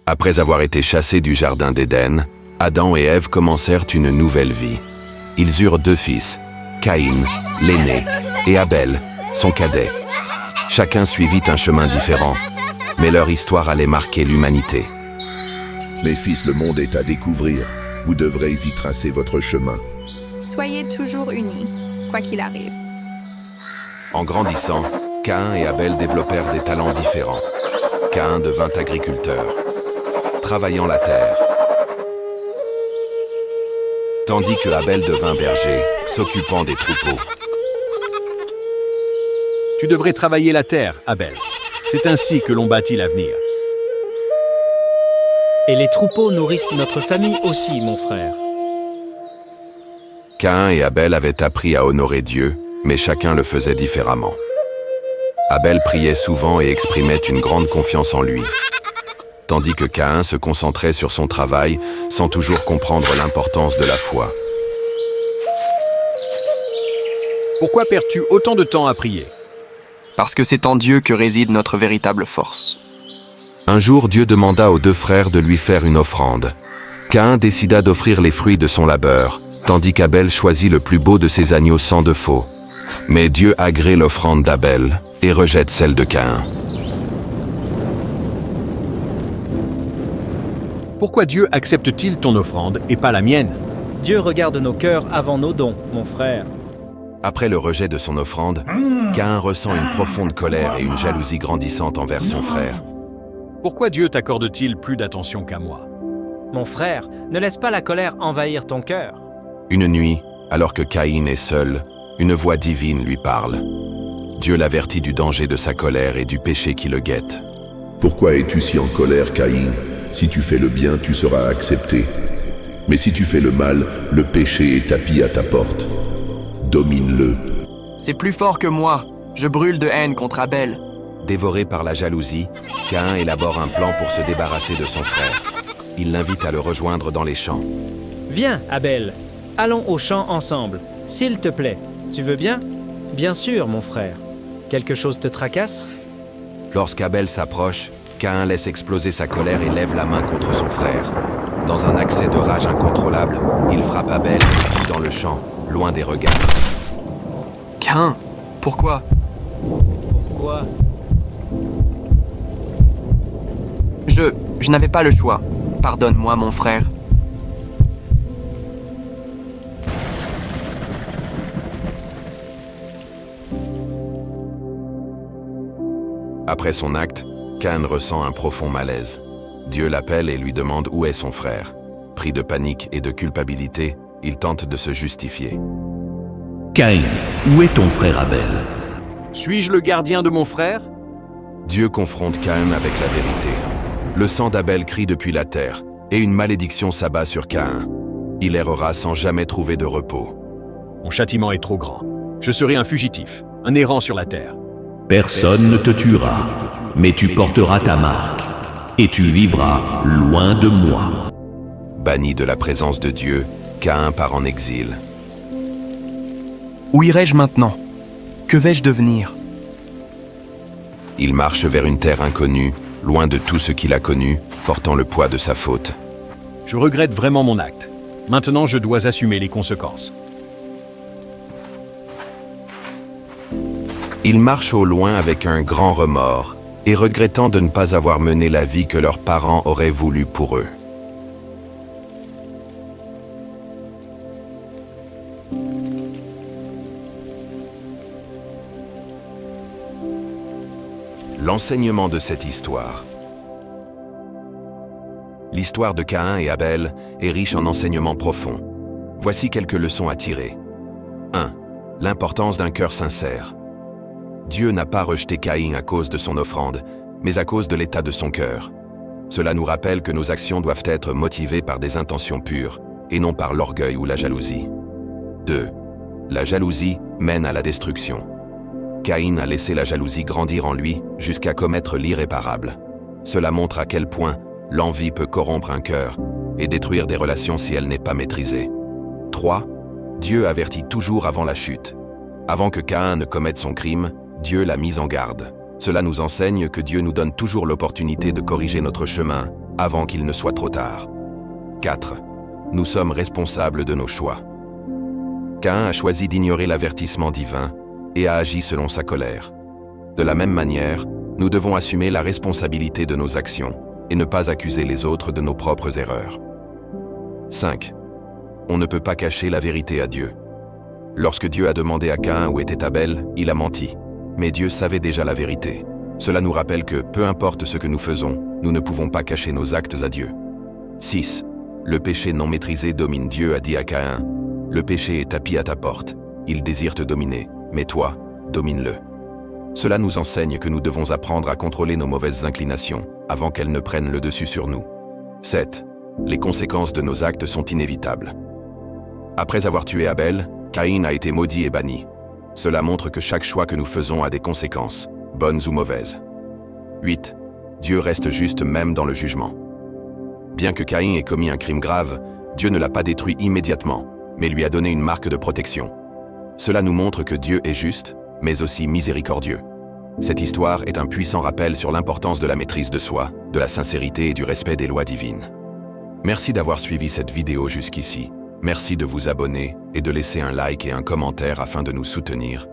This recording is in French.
Après avoir été chassés du jardin d'Éden, Adam et Ève commencèrent une nouvelle vie. Ils eurent 2 fils, Caïn, l'aîné, et Abel, son cadet. Chacun suivit un chemin différent, mais leur histoire allait marquer l'humanité. Mes fils, le monde est à découvrir. Vous devrez y tracer votre chemin. Soyez toujours unis, quoi qu'il arrive. En grandissant, Caïn et Abel développèrent des talents différents. Caïn devint agriculteur, travaillant la terre, tandis que Abel devint berger, s'occupant des troupeaux. Tu devrais travailler la terre, Abel. C'est ainsi que l'on bâtit l'avenir. Et les troupeaux nourrissent notre famille aussi, mon frère. Caïn et Abel avaient appris à honorer Dieu, mais chacun le faisait différemment. Abel priait souvent et exprimait une grande confiance en lui, tandis que Caïn se concentrait sur son travail sans toujours comprendre l'importance de la foi. Pourquoi perds-tu autant de temps à prier? Parce que c'est en Dieu que réside notre véritable force. Un jour, Dieu demanda aux 2 frères de lui faire une offrande. Caïn décida d'offrir les fruits de son labeur, tandis qu'Abel choisit le plus beau de ses agneaux sans défaut. Mais Dieu agrée l'offrande d'Abel et rejette celle de Caïn. Pourquoi Dieu accepte-t-il ton offrande et pas la mienne? Dieu regarde nos cœurs avant nos dons, mon frère. Après le rejet de son offrande, Caïn ressent une profonde colère et une jalousie grandissante envers son frère. Pourquoi Dieu t'accorde-t-il plus d'attention qu'à moi? Mon frère, ne laisse pas la colère envahir ton cœur. Une nuit, alors que Caïn est seul, une voix divine lui parle. Dieu l'avertit du danger de sa colère et du péché qui le guette. Pourquoi es-tu si en colère, Caïn? Si tu fais le bien, tu seras accepté. Mais si tu fais le mal, le péché est tapis à ta porte. Domine-le. C'est plus fort que moi. Je brûle de haine contre Abel. Dévoré par la jalousie, Caïn élabore un plan pour se débarrasser de son frère. Il l'invite à le rejoindre dans les champs. Viens, Abel. Allons au champ ensemble, s'il te plaît. Tu veux bien? Bien sûr, mon frère. Quelque chose te tracasse? Lorsqu'Abel s'approche, Caïn laisse exploser sa colère et lève la main contre son frère. Dans un accès de rage incontrôlable, il frappe Abel et le tue dans le champ, loin des regards. Caïn, pourquoi? Pourquoi? Je n'avais pas le choix. Pardonne-moi, mon frère. Après son acte, Caïn ressent un profond malaise. Dieu l'appelle et lui demande où est son frère. Pris de panique et de culpabilité, il tente de se justifier. Caïn, où est ton frère Abel? Suis-je le gardien de mon frère? Dieu confronte Caïn avec la vérité. Le sang d'Abel crie depuis la terre, et une malédiction s'abat sur Caïn. Il errera sans jamais trouver de repos. Mon châtiment est trop grand. Je serai un fugitif, un errant sur la terre. Personne ne te tuera, mais tu porteras ta marque, et tu vivras loin de moi. Banni de la présence de Dieu, Caïn part en exil. Où irai-je maintenant? Que vais-je devenir? Il marche vers une terre inconnue, loin de tout ce qu'il a connu, portant le poids de sa faute. Je regrette vraiment mon acte. Maintenant, je dois assumer les conséquences. Ils marchent au loin avec un grand remords et regrettant de ne pas avoir mené la vie que leurs parents auraient voulu pour eux. L'enseignement de cette histoire. L'histoire de Caïn et Abel est riche en enseignements profonds. Voici quelques leçons à tirer. 1. L'importance d'un cœur sincère. Dieu n'a pas rejeté Caïn à cause de son offrande, mais à cause de l'état de son cœur. Cela nous rappelle que nos actions doivent être motivées par des intentions pures, et non par l'orgueil ou la jalousie. 2. La jalousie mène à la destruction. Caïn a laissé la jalousie grandir en lui jusqu'à commettre l'irréparable. Cela montre à quel point l'envie peut corrompre un cœur et détruire des relations si elle n'est pas maîtrisée. 3. Dieu avertit toujours avant la chute. Avant que Caïn ne commette son crime, Dieu l'a mis en garde. Cela nous enseigne que Dieu nous donne toujours l'opportunité de corriger notre chemin, avant qu'il ne soit trop tard. 4. Nous sommes responsables de nos choix. Caïn a choisi d'ignorer l'avertissement divin et a agi selon sa colère. De la même manière, nous devons assumer la responsabilité de nos actions et ne pas accuser les autres de nos propres erreurs. 5. On ne peut pas cacher la vérité à Dieu. Lorsque Dieu a demandé à Caïn où était Abel, il a menti. Mais Dieu savait déjà la vérité. Cela nous rappelle que, peu importe ce que nous faisons, nous ne pouvons pas cacher nos actes à Dieu. 6. Le péché non maîtrisé domine. Dieu a dit à Caïn, « Le péché est tapis à ta porte. Il désire te dominer, mais toi, domine-le. » Cela nous enseigne que nous devons apprendre à contrôler nos mauvaises inclinations avant qu'elles ne prennent le dessus sur nous. 7. Les conséquences de nos actes sont inévitables. Après avoir tué Abel, Caïn a été maudit et banni. Cela montre que chaque choix que nous faisons a des conséquences, bonnes ou mauvaises. 8. Dieu reste juste même dans le jugement. Bien que Caïn ait commis un crime grave, Dieu ne l'a pas détruit immédiatement, mais lui a donné une marque de protection. Cela nous montre que Dieu est juste, mais aussi miséricordieux. Cette histoire est un puissant rappel sur l'importance de la maîtrise de soi, de la sincérité et du respect des lois divines. Merci d'avoir suivi cette vidéo jusqu'ici. Merci de vous abonner et de laisser un like et un commentaire afin de nous soutenir.